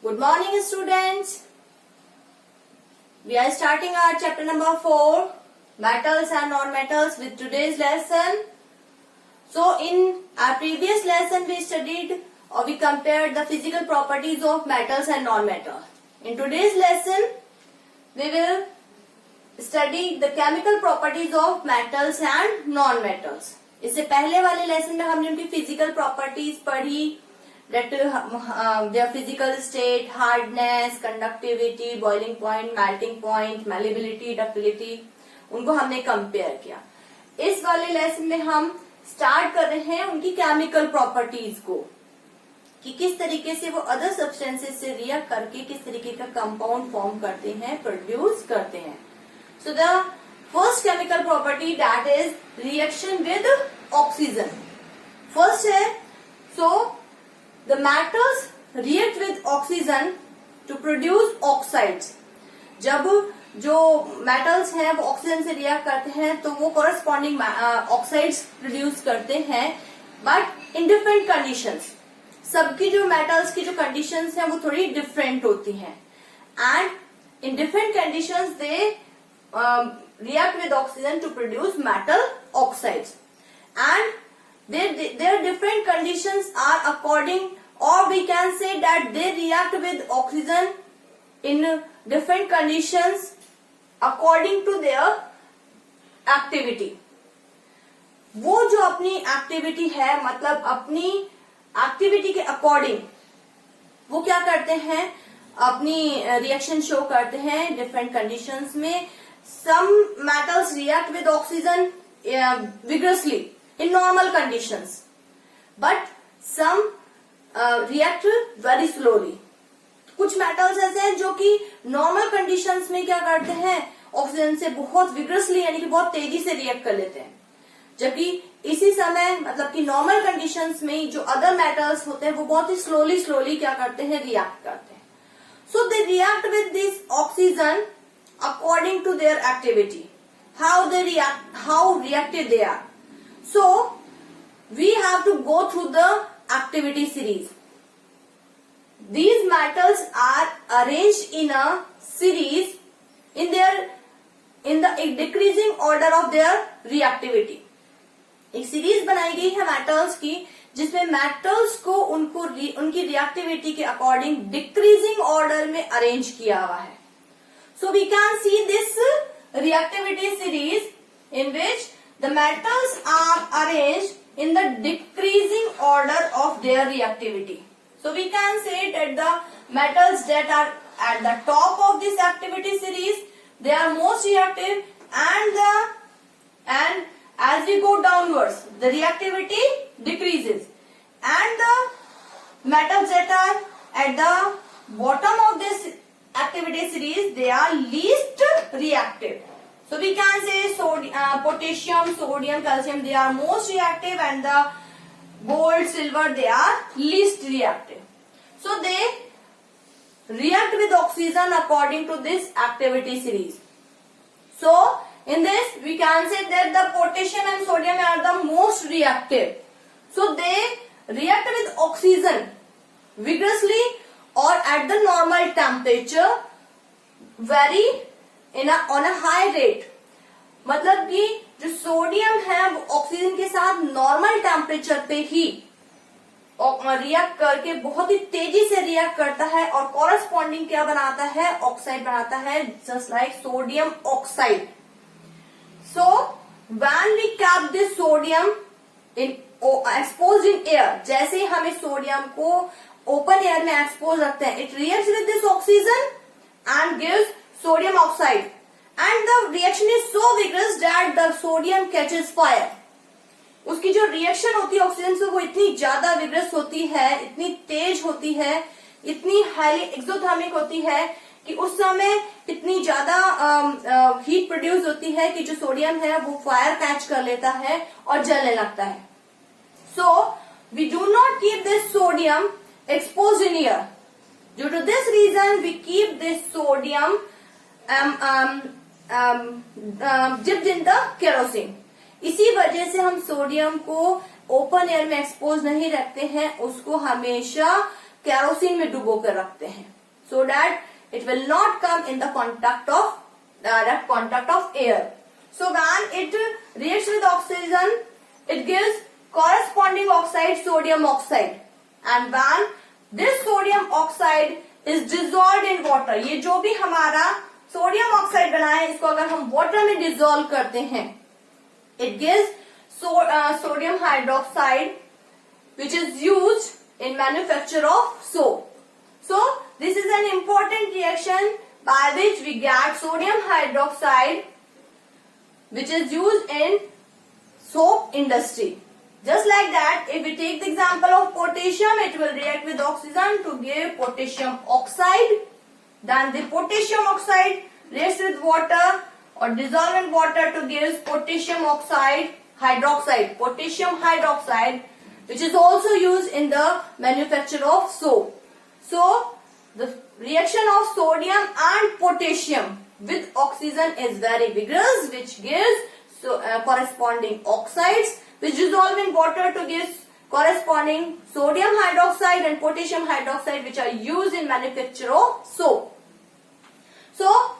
Good morning, students. We are starting our chapter number 4, metals and non-metals, with today's lesson. So, in our previous lesson, we studied or we compared the physical properties of metals and non-metals. In today's lesson, we will study the chemical properties of metals and non-metals. इससे पहले वाले lesson में हमने उनकी physical properties पढ़ी, their physical state, hardness, conductivity, boiling point, melting point, malleability, ductility, उनको हमने compare किया. इस वाले लेसन में हम स्टार्ट कर रहे हैं उनकी केमिकल प्रॉपर्टीज को, कि किस तरीके से वो अदर सब्सटेंसेस से रिएक्ट करके किस तरीके का कंपाउंड फॉर्म करते हैं, प्रोड्यूस करते हैं. So the first chemical property that is reaction with oxygen. First है, सो the metals react with oxygen to produce oxides. जब जो metals हैं वो ऑक्सीजन से रिएक्ट करते हैं तो वो corresponding oxides प्रोड्यूस करते हैं, बट इन डिफरेंट कंडीशंस. सबकी जो metals की जो कंडीशंस हैं वो थोड़ी डिफरेंट होती हैं, and in different conditions they react with oxygen to produce metal oxides. And their different conditions are according, or we can say that they react with oxygen in different conditions according to their activity. वो जो अपनी activity है, मतलब अपनी activity के according वो क्या करते हैं, अपनी रिएक्शन शो करते हैं डिफरेंट कंडीशंस में. Some metals react with oxygen vigorously in normal conditions, but some react very slowly. कुछ मेटल्स ऐसे हैं जो कि नॉर्मल कंडीशंस में क्या करते हैं, ऑक्सीजन से बहुत विग्रसली यानी कि बहुत तेजी से रिएक्ट कर लेते हैं, जबकि इसी समय मतलब कि नॉर्मल कंडीशंस में जो अदर मेटल्स होते हैं वो बहुत ही स्लोली क्या करते हैं, रिएक्ट करते हैं. So they react with this oxygen according to their activity. How they react, how reactive they are. So we have to go through the activity series. These metals are arranged in a series in the decreasing order of their reactivity. एक series बनाई गई है metals की, जिसमें metals को उनकी reactivity के according decreasing order में अरेंज किया हुआ है. So we can see this reactivity series in which the metals are arranged in the decreasing order of their reactivity. So we can say that the metals that are at the top of this activity series, they are most reactive, and as we go downwards the reactivity decreases, and the metals that are at the bottom of this activity series, they are least reactive. So we can say potassium, sodium, calcium, they are most reactive, and the gold, silver, they are least reactive. So they react with oxygen according to this activity series. So in this we can say that the potassium and sodium are the most reactive. So they react with oxygen vigorously or at the normal temperature, very on a high rate. मतलब कि जो sodium है वो oxygen के साथ normal temperature पे ही react करके बहुत ही तेजी से रिएक्ट करता है, और कॉरेस्पॉन्डिंग क्या बनाता है, ऑक्साइड बनाता है, just like sodium oxide. So when we cap this sodium in exposed in air, जैसे ही हमें सोडियम को ओपन एयर में एक्सपोज रखते हैं, it reacts with this oxygen and gives sodium oxide, and the reaction is so vigorous that the sodium catches fire. उसकी जो reaction होती है ऑक्सीजन से वो इतनी ज्यादा विग्रस होती है, इतनी तेज होती है, इतनी हाईली एक्सोथर्मिक होती है कि उस समय इतनी ज्यादा हीट प्रोड्यूस होती है कि जो सोडियम है वो फायर कैच कर लेता है और जलने लगता है. So we do not keep this sodium expose in air. Due to this reason we keep this sodium dipped in the kerosene. इसी वजह से हम सोडियम को ओपन एयर में एक्सपोज नहीं रखते हैं, उसको हमेशा केरोसिन में डुबो कर रखते हैं, so that it will not come in the direct contact of air. So when it reacts with oxygen, it gives corresponding oxide, sodium oxide, and when this sodium oxide is dissolved in water, ये जो भी हमारा sodium oxide बना है, इसको अगर हम water में डिसॉल्व करते हैं, it gives sodium hydroxide, which is used in manufacture of soap. So this is an important reaction by which we get sodium hydroxide, which is used in soap industry. Just like that, if we take the example of potassium, it will react with oxygen to give potassium oxide. Then the potassium oxide reacts with water or dissolve in water to give potassium hydroxide, potassium hydroxide, which is also used in the manufacture of soap. So the reaction of sodium and potassium with oxygen is very vigorous, which gives corresponding oxides, which dissolve in water to give corresponding sodium hydroxide and potassium hydroxide, which are used in manufacture of soap. So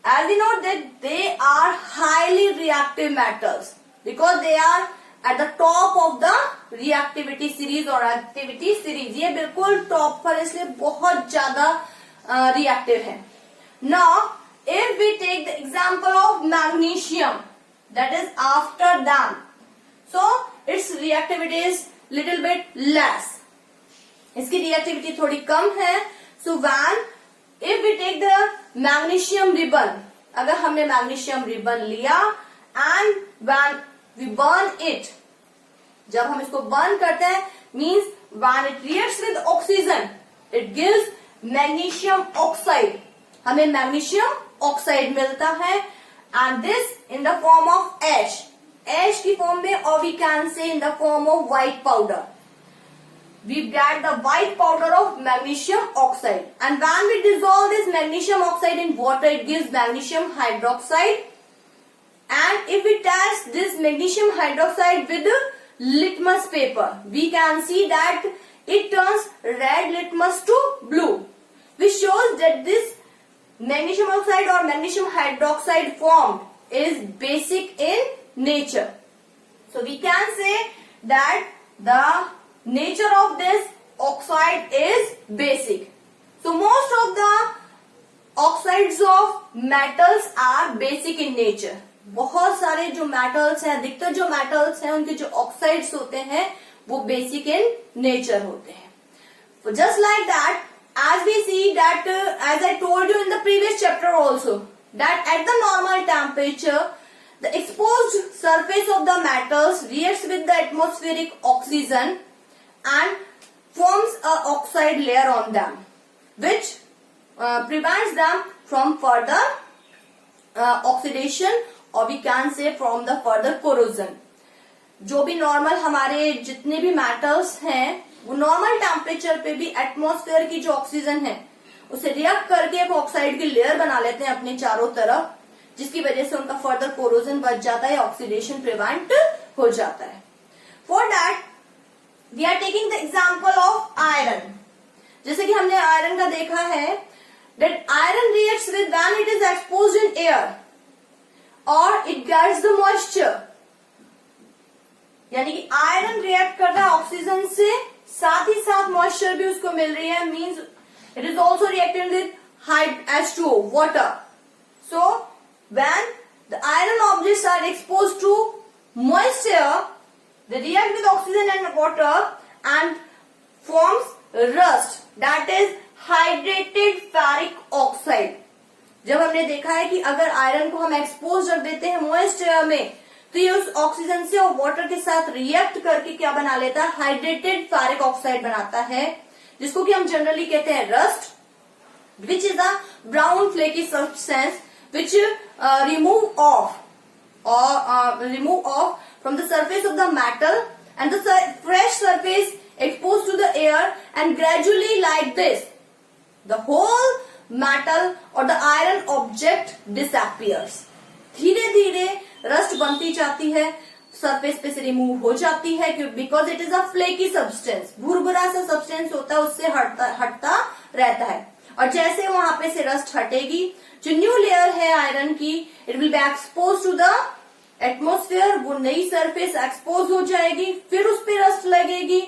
as we know that they are highly reactive metals because they are at the top of the reactivity series or activity series. ये बिल्कुल top पर, इसलिए बहुत ज्यादा reactive है. Now if we take the example of magnesium, that is after them, so its reactivity is little bit less. इसकी reactivity थोड़ी कम है. So when if we take the magnesium ribbon, अगर हमने magnesium ribbon लिया and when we burn it, जब हम इसको burn करते हैं, means when it reacts with oxygen, it gives magnesium oxide. हमें magnesium oxide मिलता है, and this in the form of ash की form में, or we can say in the form of white powder. We get the white powder of magnesium oxide, and when we dissolve this magnesium oxide in water, it gives magnesium hydroxide. And if we test this magnesium hydroxide with litmus paper, we can see that it turns red litmus to blue, which shows that this magnesium oxide or magnesium hydroxide formed is basic in nature. So we can say that the nature of this oxide is basic. So most of the oxides of metals are basic in nature. बहुत सारे जो metals हैं, अधिकतर जो metals हैं, उनके जो oxides होते हैं वो basic in nature होते हैं. So just like that, as we see that as I told you in the previous chapter also, that at the normal temperature, the exposed surface of the metals reacts with the atmospheric oxygen and forms a oxide layer on them, which prevents them from further oxidation, or we can say from the further corrosion. जो भी normal हमारे जितने भी metals हैं, वो normal temperature पे भी atmosphere की जो ऑक्सीजन है उसे रिएक्ट करके एक ऑक्साइड की लेयर बना लेते हैं अपने चारों तरफ, जिसकी वजह से उनका फर्दर कोरोजन बच जाता है, ऑक्सीडेशन प्रिवेंट हो जाता है. For that we are taking the example of iron. जैसे कि हमने आयरन का देखा है, that iron reacts with when it is exposed in air or it gets the moisture. यानी कि आयरन रिएक्ट करता है ऑक्सीजन से, साथ ही साथ मॉइस्चर भी उसको मिल रही है, means it is also reacting with H2O, water. So when the iron objects are exposed to moisture, they react with oxygen and water and forms rust, that is hydrated ferric oxide. जब हमने देखा है कि अगर iron को हम expose कर देते हैं मॉइस्चर में, तो ये उस ऑक्सीजन से और वाटर के साथ रिएक्ट करके क्या बना लेता है, हाइड्रेटेड फेरिक ऑक्साइड बनाता है, जिसको कि हम जनरली कहते हैं rust, which is a brown flaky substance which remove off from the surface of the metal, and the fresh surface exposed to the air, and gradually like this the whole metal or the iron object disappears. धीरे धीरे rust बनती जाती है, surface पे से remove हो जाती है, because it is a flaky substance, भुरभुरा सा सब्सटेंस होता है, उससे हटता रहता है। और जैसे वहां पे से रस्ट हटेगी, जो न्यू लेयर है आयरन की, it will be expose to the atmosphere, वो नई सरफेस एक्सपोज हो जाएगी, फिर उस पर रस्ट लगेगी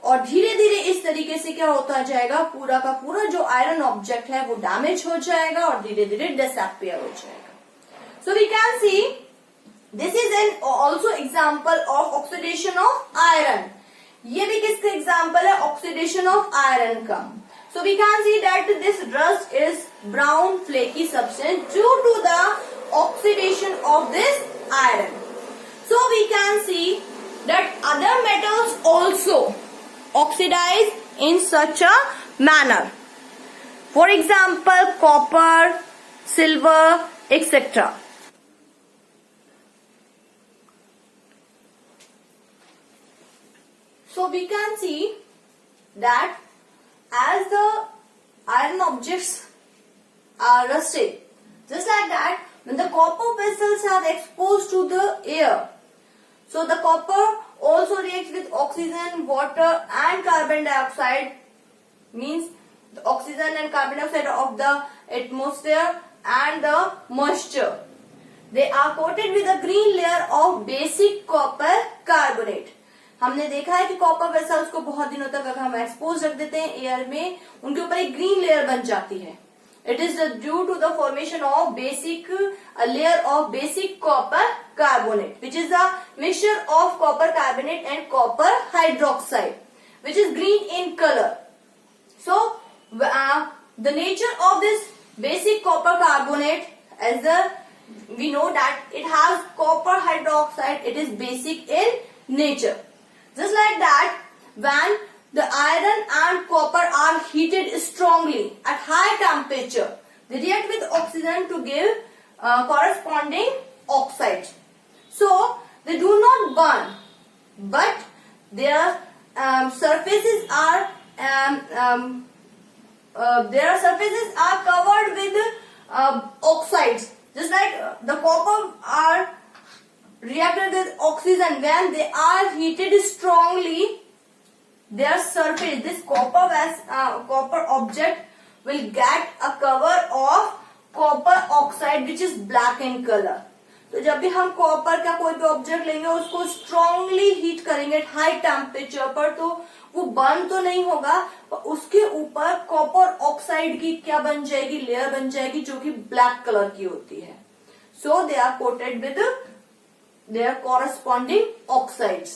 और धीरे धीरे इस तरीके से क्या होता जाएगा, पूरा का पूरा जो आयरन ऑब्जेक्ट है वो डैमेज हो जाएगा और धीरे धीरे डिसअपियर हो जाएगा। So we can see this is an also example of oxidation of iron. ये भी किसका एग्जाम्पल है, ऑक्सीडेशन ऑफ आयरन का। So we can see that this rust is brown flaky substance due to the oxidation of this iron. So we can see that other metals also oxidize in such a manner. For example, copper, silver, etc. So we can see that as the iron objects are rusted, just like that, when the copper vessels are exposed to the air, so the copper also reacts with oxygen, water and carbon dioxide, means the oxygen and carbon dioxide of the atmosphere and the moisture. They are coated with a green layer of basic copper carbonate. हमने देखा है कि copper vessels को बहुत दिनों तक अगर हम एक्सपोज रख देते हैं एयर में, उनके ऊपर एक ग्रीन लेयर बन जाती है। It is due to the formation of basic layer of basic copper carbonate, which is a mixture of copper carbonate and copper hydroxide, which is green in colour. So the nature of this basic copper carbonate, as we know that it has copper hydroxide, it is basic in nature. Just like that, when the iron and copper are heated strongly at high temperature, they react with oxygen to give corresponding oxides. So they do not burn, but their surfaces are covered with oxides. Just like the copper are reacted with oxygen, when they are heated strongly, their surface, this copper object will get a cover of copper oxide, which is black in color. तो जब भी हम copper का कोई भी object लेंगे, उसको strongly heat करेंगे हाई टेम्परेचर पर, तो वो बर्न तो नहीं होगा, पर उसके ऊपर कॉपर ऑक्साइड की क्या बन जाएगी, लेयर बन जाएगी, जो कि ब्लैक कलर की होती है। So they are coated with their corresponding oxides.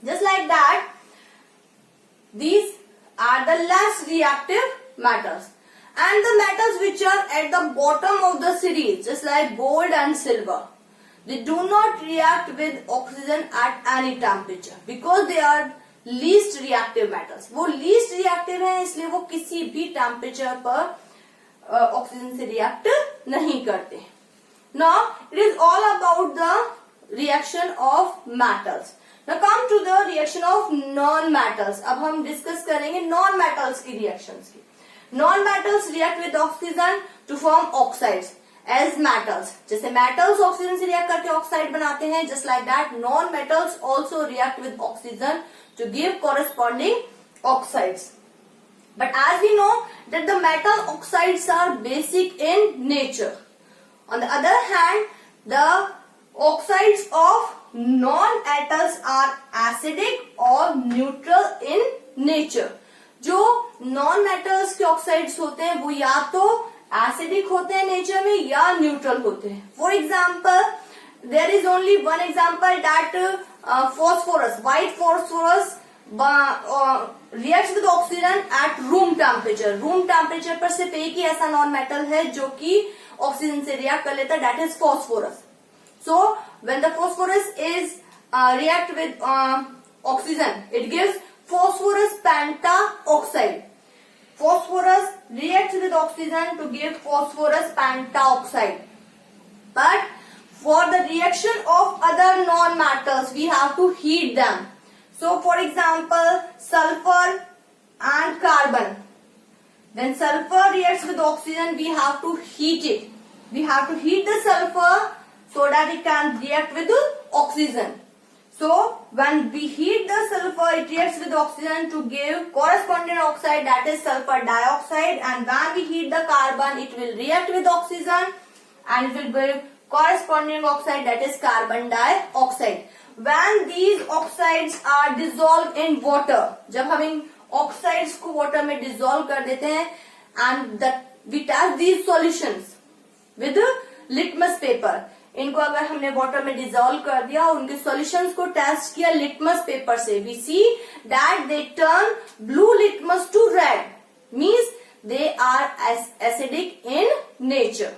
Just like that, these are the less reactive metals, and the metals which are at the bottom of the series, just like gold and silver, they do not react with oxygen at any temperature because they are least reactive metals. वो least reactive है, इसलिए वो किसी भी temperature पर oxygen से react नहीं करते। Now it is all about the reaction of metals. Now come to the reaction of non-metals. अब हम डिस्कस करेंगे non-metals की reactions की। Non-metals react with oxygen to form oxides as metals. जैसे metals ऑक्सीजन से react करके oxide बनाते हैं, just like that non-metals also react with oxygen to give corresponding oxides. But as we know that the metal oxides are basic in nature. On the other hand, the oxides of non-metals are acidic or neutral in nature. जो non-metals के oxides होते हैं वो या तो acidic होते हैं nature में या neutral होते हैं. For example, there is only one example that phosphorus, white phosphorus reacts with oxygen at room temperature. Room temperature पर सिर्फ एक ही ऐसा non-metal है जो कि ऑक्सीजन से रिएक्ट कर लेता है, that is phosphorus. So when the phosphorus is react with oxygen, it gives phosphorus pentaoxide. Phosphorus reacts with oxygen to give phosphorus pentaoxide. But for the reaction of other non-metals, we have to heat them. So for example, sulfur and carbon. When sulfur reacts with oxygen, we have to heat it. We have to heat the sulfur so that it can react with oxygen. So when we heat the sulfur, it reacts with oxygen to give corresponding oxide, that is sulfur dioxide, and when we heat the carbon, it will react with oxygen and it will give corresponding oxide, that is carbon dioxide. When these oxides are dissolved in water, जब हम इन oxides को water में dissolve कर देते हैं, and that we test these solutions with litmus paper. इनको अगर हमने वाटर में डिजोल्व कर दिया, उनके सॉल्यूशंस को टेस्ट किया लिटमस पेपर से, we see that they turn blue litmus to red, means they are acidic in nature.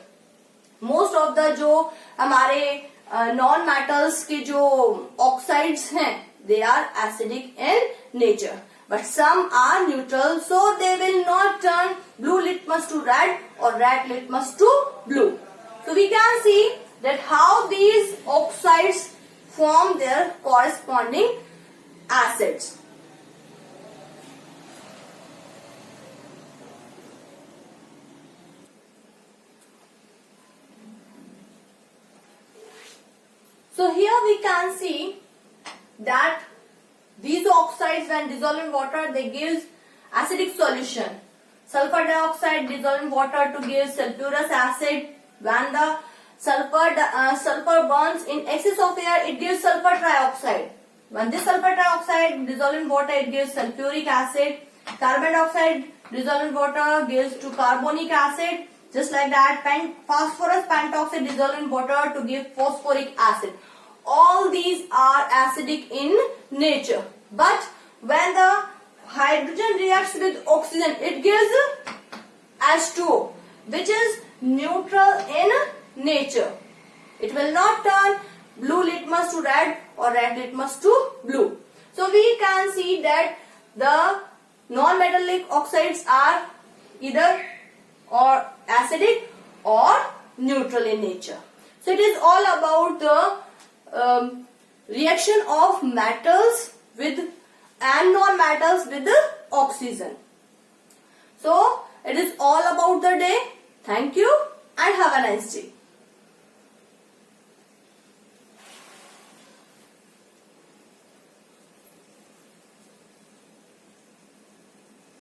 Most of the जो हमारे नॉन मेटल्स के जो ऑक्साइड्स हैं, they are acidic in nature, but some are neutral, so they will not turn blue litmus to red or red litmus to blue. So we can see that how these oxides form their corresponding acids. So here we can see that these oxides, when dissolved in water, they give acidic solution. Sulfur dioxide dissolved in water to give sulfurous acid. When the sulfur burns in excess of air, it gives sulfur trioxide. When this sulfur trioxide dissolved in water, it gives sulfuric acid. Carbon dioxide dissolved in water gives to carbonic acid. Just like that, phosphorus pentoxide dissolved in water to give phosphoric acid. All these are acidic in nature. But when the hydrogen reacts with oxygen, it gives H2O, which is neutral in nature. It will not turn blue litmus to red or red litmus to blue. So we can see that the non-metallic oxides are either or acidic or neutral in nature. So it is all about the reaction of metals with and non-metals with the oxygen. So it is all about the day. Thank you and have a nice day.